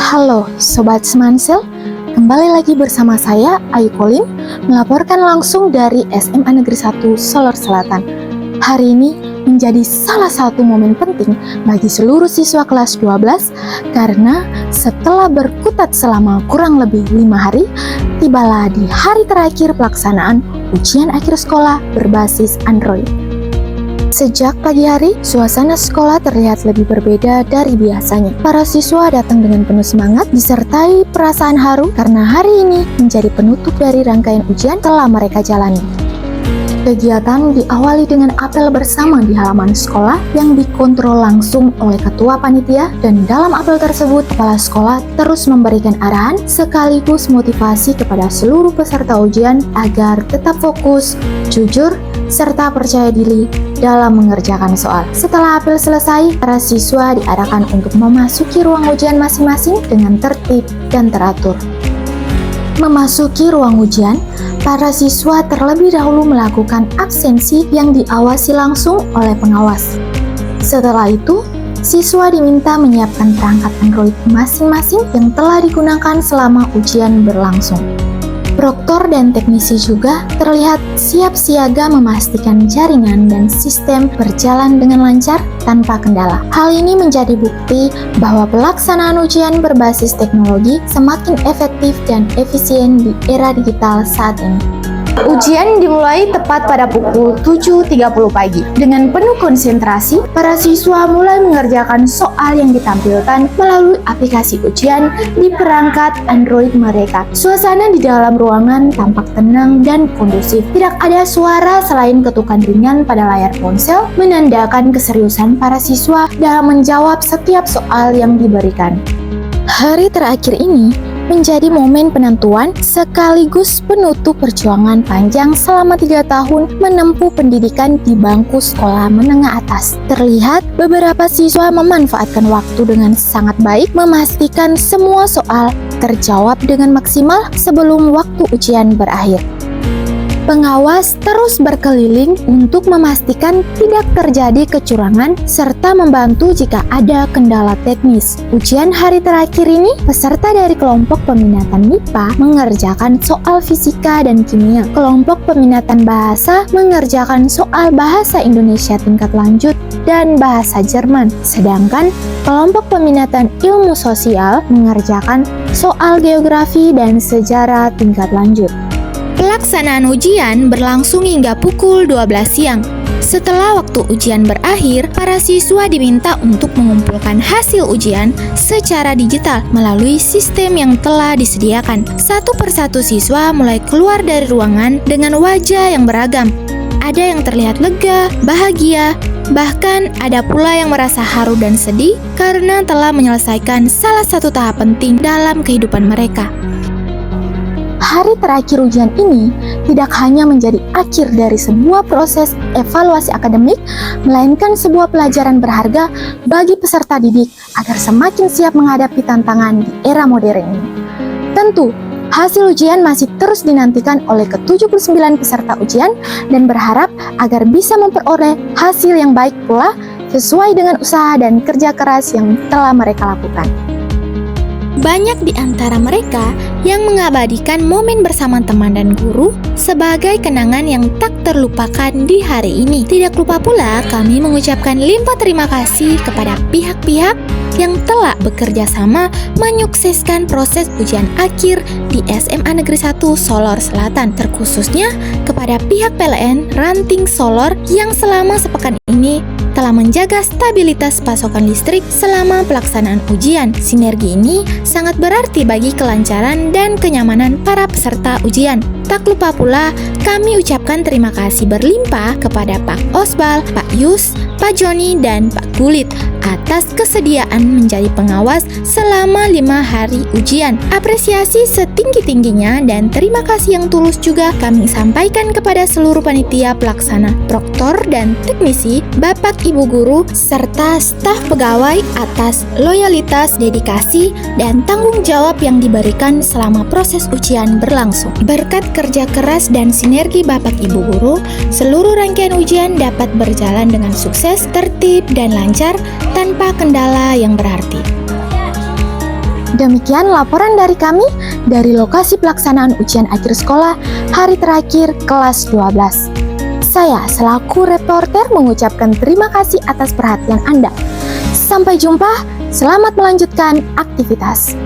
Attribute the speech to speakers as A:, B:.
A: Halo Sobat Semansel, kembali lagi bersama saya Ayu Colin melaporkan langsung dari SMA Negeri 1 Solor Selatan. Hari ini menjadi salah satu momen penting bagi seluruh siswa kelas 12 karena setelah berkutat selama kurang lebih 5 hari, tibalah di hari terakhir pelaksanaan ujian akhir sekolah berbasis Android. Sejak pagi hari, suasana sekolah terlihat lebih berbeda dari biasanya. Para siswa datang dengan penuh semangat, disertai perasaan haru karena hari ini menjadi penutup dari rangkaian ujian telah mereka jalani. Kegiatan diawali dengan apel bersama di halaman sekolah yang dikontrol langsung oleh ketua panitia, dan dalam apel tersebut, kepala sekolah terus memberikan arahan sekaligus motivasi kepada seluruh peserta ujian agar tetap fokus, jujur, serta percaya diri dalam mengerjakan soal. Setelah apel selesai, para siswa diarahkan untuk memasuki ruang ujian masing-masing dengan tertib dan teratur. Memasuki ruang ujian, para siswa terlebih dahulu melakukan absensi yang diawasi langsung oleh pengawas. Setelah itu, siswa diminta menyiapkan perangkat Android masing-masing yang telah digunakan selama ujian berlangsung. Proktor dan teknisi juga terlihat siap siaga memastikan jaringan dan sistem berjalan dengan lancar tanpa kendala. Hal ini menjadi bukti bahwa pelaksanaan ujian berbasis teknologi semakin efektif dan efisien di era digital saat ini. Ujian dimulai tepat pada pukul 7.30 pagi. Dengan penuh konsentrasi, para siswa mulai mengerjakan soal yang ditampilkan melalui aplikasi ujian di perangkat Android mereka. Suasana di dalam ruangan tampak tenang dan kondusif. Tidak ada suara selain ketukan ringan pada layar ponsel, menandakan keseriusan para siswa dalam menjawab setiap soal yang diberikan. Hari terakhir ini menjadi momen penentuan sekaligus penutup perjuangan panjang selama 3 tahun menempuh pendidikan di bangku sekolah menengah atas. Terlihat beberapa siswa memanfaatkan waktu dengan sangat baik, memastikan semua soal terjawab dengan maksimal sebelum waktu ujian berakhir. Pengawas terus berkeliling untuk memastikan tidak terjadi kecurangan serta membantu jika ada kendala teknis. Ujian hari terakhir ini, peserta dari kelompok peminatan MIPA mengerjakan soal fisika dan kimia. Kelompok peminatan bahasa mengerjakan soal bahasa Indonesia tingkat lanjut dan bahasa Jerman. Sedangkan kelompok peminatan ilmu sosial mengerjakan soal geografi dan sejarah tingkat lanjut. Pelaksanaan ujian berlangsung hingga pukul 12 siang. Setelah waktu ujian berakhir, para siswa diminta untuk mengumpulkan hasil ujian secara digital melalui sistem yang telah disediakan. Satu persatu siswa mulai keluar dari ruangan dengan wajah yang beragam. Ada yang terlihat lega, bahagia, bahkan ada pula yang merasa haru dan sedih karena telah menyelesaikan salah satu tahap penting dalam kehidupan mereka. Hari terakhir ujian ini tidak hanya menjadi akhir dari sebuah proses evaluasi akademik, melainkan sebuah pelajaran berharga bagi peserta didik agar semakin siap menghadapi tantangan di era modern ini. Tentu, hasil ujian masih terus dinantikan oleh ke-79 peserta ujian dan berharap agar bisa memperoleh hasil yang baik pula sesuai dengan usaha dan kerja keras yang telah mereka lakukan. Banyak di antara mereka yang mengabadikan momen bersama teman dan guru sebagai kenangan yang tak terlupakan di hari ini. Tidak lupa pula kami mengucapkan limpah terima kasih kepada pihak-pihak yang telah bekerja sama menyukseskan proses ujian akhir di SMA Negeri 1 Solor Selatan, terkhususnya kepada pihak PLN Ranting Solor yang selama sepekan ini telah menjaga stabilitas pasokan listrik selama pelaksanaan ujian. Sinergi ini sangat berarti bagi kelancaran dan kenyamanan para peserta ujian. Tak lupa pula kami ucapkan terima kasih berlimpah kepada Pak Osbal, Pak Yus, Pak Joni, dan Pak Kulit atas kesediaan menjadi pengawas selama 5 hari ujian. Apresiasi setinggi-tingginya dan terima kasih yang tulus juga kami sampaikan kepada seluruh panitia pelaksana, proktor dan teknisi, Bapak Ibu guru, serta staf pegawai atas loyalitas, dedikasi, dan tanggung jawab yang diberikan selama proses ujian berlangsung. Berkat kerja keras dan sinergi Bapak Ibu guru, seluruh rangkaian ujian dapat berjalan dengan sukses, tertib, dan lancar tanpa kendala yang berarti. Demikian laporan dari kami dari lokasi pelaksanaan ujian akhir sekolah hari terakhir kelas 12. Saya selaku reporter mengucapkan terima kasih atas perhatian Anda. Sampai jumpa, selamat melanjutkan aktivitas.